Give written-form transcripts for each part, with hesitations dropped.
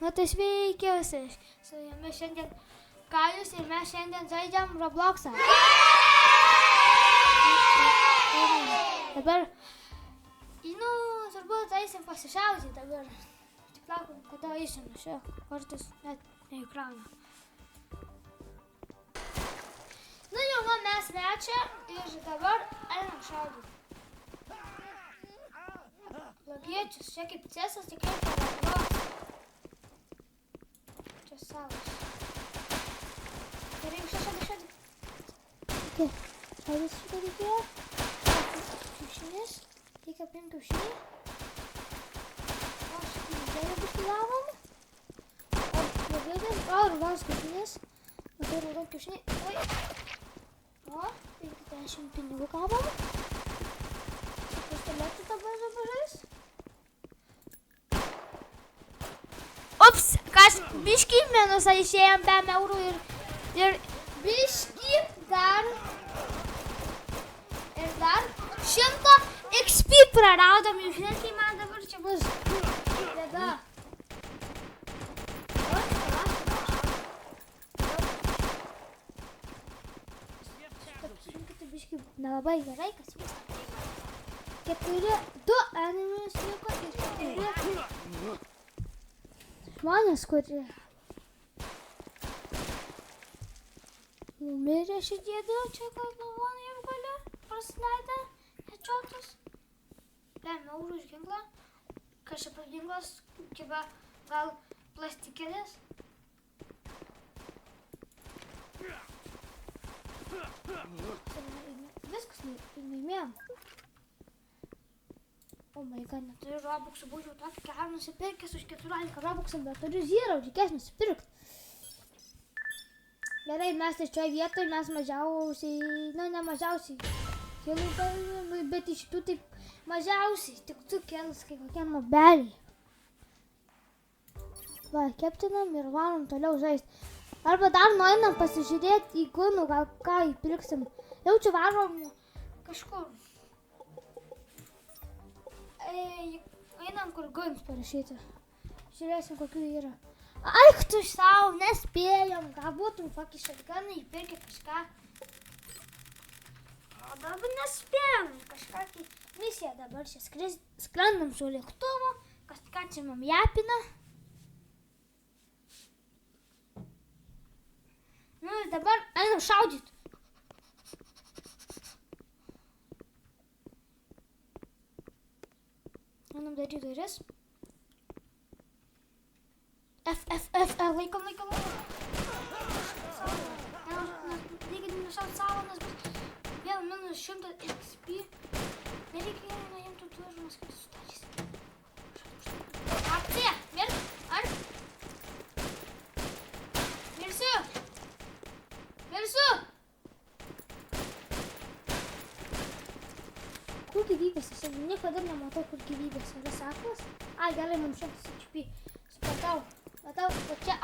Na tai sveiki visi, su jumis šiandien Kajus ir mes šiandien žaidžiam Robloxą. Dabar, turbūt eisim pasišaudyti dabar. Tik laukiam, kada eisim, šio kartus net neįkrauna. Jau mes večia ir dabar einam šaudyti. Blogiečius, čia kaip cesas, tik reikia Roblox. Čia savas. Gerai, šaudai. Okay, šaudys šitą reikėjo. Kiaušinis. Reikia paimti kiaušinį. O, šitą gerai biškį gavom. O, blogietis. O, raudonas kiaušinis. Matau raudoną kiaušinį. Oi. O, 50 pinigų gavom. Pistoletą dabar žais. Ups, kas biškį minusą išėjom 5 eurų ir biškį dar 100 XP praradom. Jūs žinot, kai man dabar čia bus bėda. Nelabai gerai, kas vyksta. 2 enemies liko ir 4 žmonės, kurie numirė šitie 2, čia gal galvonai jau galiu prasileidę hečiotus. 5 eurų iš ginklą. Kas čia per ginklas, čia gal plastikinis. Viskas laimėjom. Oh my god, neturiu robuxų, būčiau tokį gerą nusipirkęs už 14 robuxų, bet turiu 0, reikės nusipirkti. Gerai, mes trečioje vietoje, mes mažiausiai, ne mažiausiai, bet iš šitų taip mažiausiai, tik 2 kelus, kai kokie mobeliai. Va, keptinam ir varom toliau žaisti. Arba dar nueinam pasižiūrėti į gunų, gal ką įpirksim. Jau čia varom kažkur. Einam, kur guns parašyti. Žiūrėsim, kokių yra. Aik tu savo, nespėjom. Gal būtum kokį šatganą įpirkę kažką. O dabar nespėjom. Kažkokį misiją dabar čia skrendam su lėktuvu. Kažką čia mum japina. Nu ir dabar einam šaudyti. Einam daryti duris. F, laikom. Reikia nušaut savo, nes bus vėl minus 100 XP. Nereikia nuimti durų, nes kaip sustatys. Akcija! Mirsiu! Kur gyvybės? Aš niekada nematau, kur gyvybės. Yra saklas? Ai, gerai, mums 100 HP. Supratau, va čia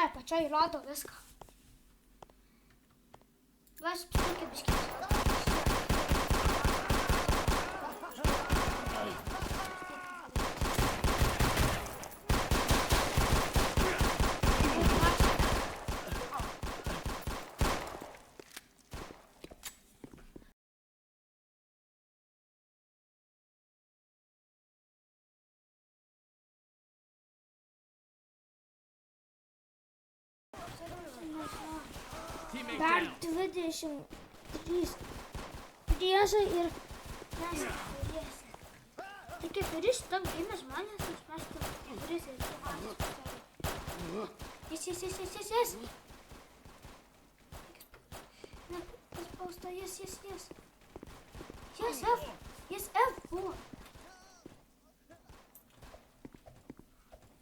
apačioj rodo viską. Va, aš apsirūkė biškį. Dar 23 priešai ir mes turėsim. Tik 4 šitam gimė žmonės, nes mes turėsim 4 žmonės. Yes. Ne, paspausta, yes. Yes, F buvo.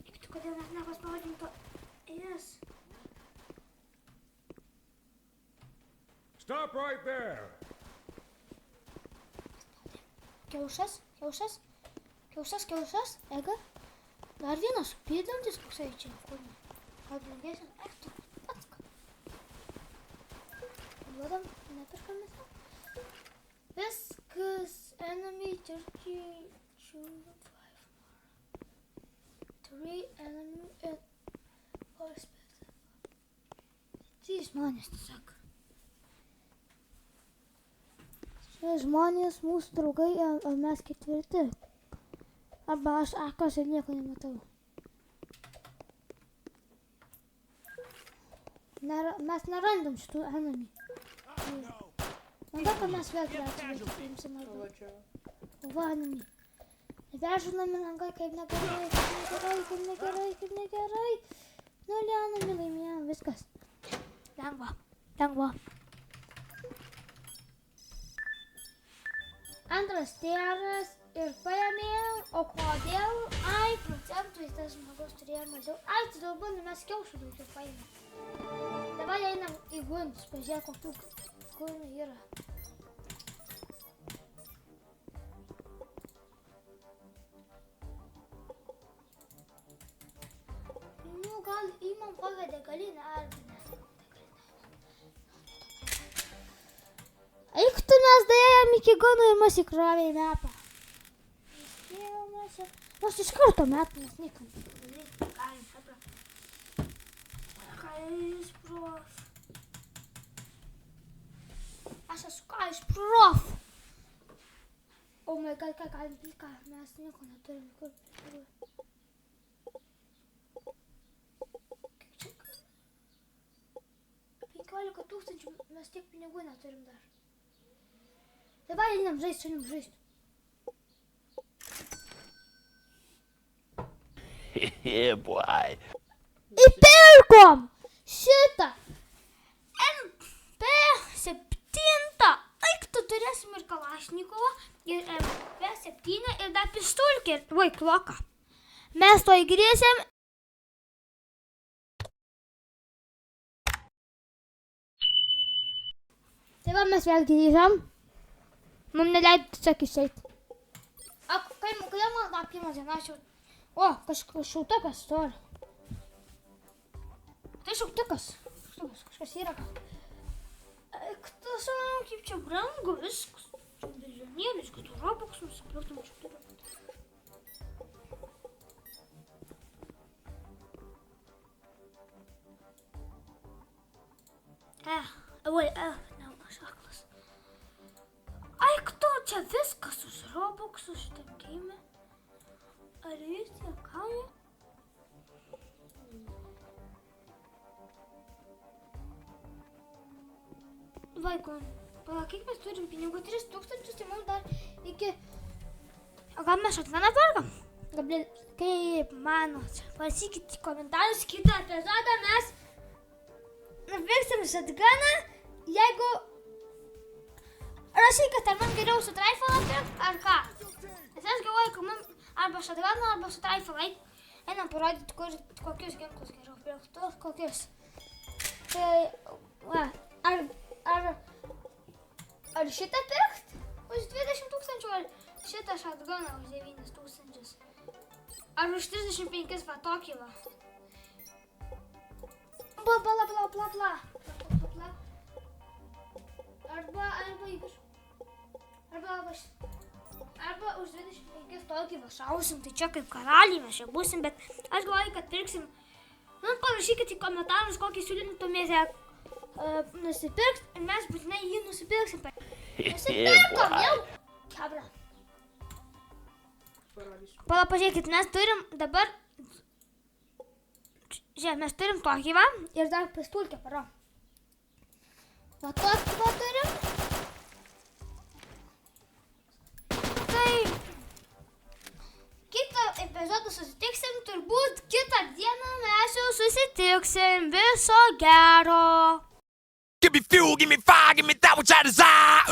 Tik tu, kodėl mes nepaspaudėm to yes. Stop right there! Kiaušas. Ega. Dar vienas pėdantis, koksai čia. Gal blogesnis? Atska. Duodam, neperkam visą. Viskas. Enemy 32, 5 more. 3 enemy. Tai žmonės tiesiog. Šie žmonės mūsų draugai, o mes ketvirti. Arba aš akose nieko nematau. Mes nerandam šitų enemy. Manau, kad mes vėl trečią priimsim arba. Va, enemy. Neperžinami langai, kaip negerai. Nu, enemy laimėjom, viskas. Lengva. Antras tėras ir paėmėjom, o kodėl? Ai, procentų tas žmogus turėjo mažiau. Ai, tai dabar mes kiaušų daugiau paėmėm. Dabar einam į gundus, pažiūrėk, kokių gundų yra. Nu, gal įmam kokią degalinę arba ne. Eik tu, mes daėjom iki gundų ir mus įkrovė į mepą. Mes iš karto metą, mes nikam. Galim, hebra. Kais prof. Aš esu kais prof. Oh my god, ką galim pilką, mes nieko neturim. Kur? 15 000, mes tiek pinigų neturim dar. Dabar einam žaist. Yeah, boy. Įpirkom šitą MP7. Eik, tu turėsim ir Kalašnikovą, ir MP7, ir dar pistulkę, ir vaikloką. Mes to įgrėsim. Tai va, mes vėl grįžam. Mums neleido tiesiog išeit. Kodėl man dar pirmą dieną aš jau... O, kažkas šauktukas, sorry. Tai šauktukas. Kažkas yra. Tas, kaip čia brangu viskas. Čia milijonėlis, kad Robux nusipirktum šauktuką. Aš aklas. Ai, kto čia viskas už Robuxų šitam game? Ar jūs juokauja? Vaikų, pala, kiek mes turim pinigų? 3000, tai mums dar iki... O gal mes šatmeną perkam? Gabriel, kaip manot? Pasakykit į komentarus, kitą epizodą mes nupirksim šatganą, jeigu... Rašykit, ar man geriau su Trifle pirkt, ar ką? Nes aš galvoju, kad man arba šatganą, arba su Trifle. Einam parodyti, kokius ginklus geriau pirkt. Tuos kokius. Tai, va, ar šitą pirkt už 20 000, ar šitą šatganą už 9 000? Ar už 35 va tokį va? Bla. Arba už 25 tokį va šausim, tai čia kaip karaliai mes čia būsim, bet aš galvoju, kad pirksim. Nu, parašykit į komentarus, kokį siūlytumėte nusipirkt ir mes būtinai jį nusipirksim. Nusipirkom jau! Kabra. Pala, pažiūrėkit, mes turim dabar... Žiūrėk, mes turim tokį va ir dar pistulkę paro. Va tokį va turim. Tai kitą epizodą susitiksim, turbūt kitą dieną mes jau susitiksim. Viso gero. Give me fuel, give me fire, give me that which I desire.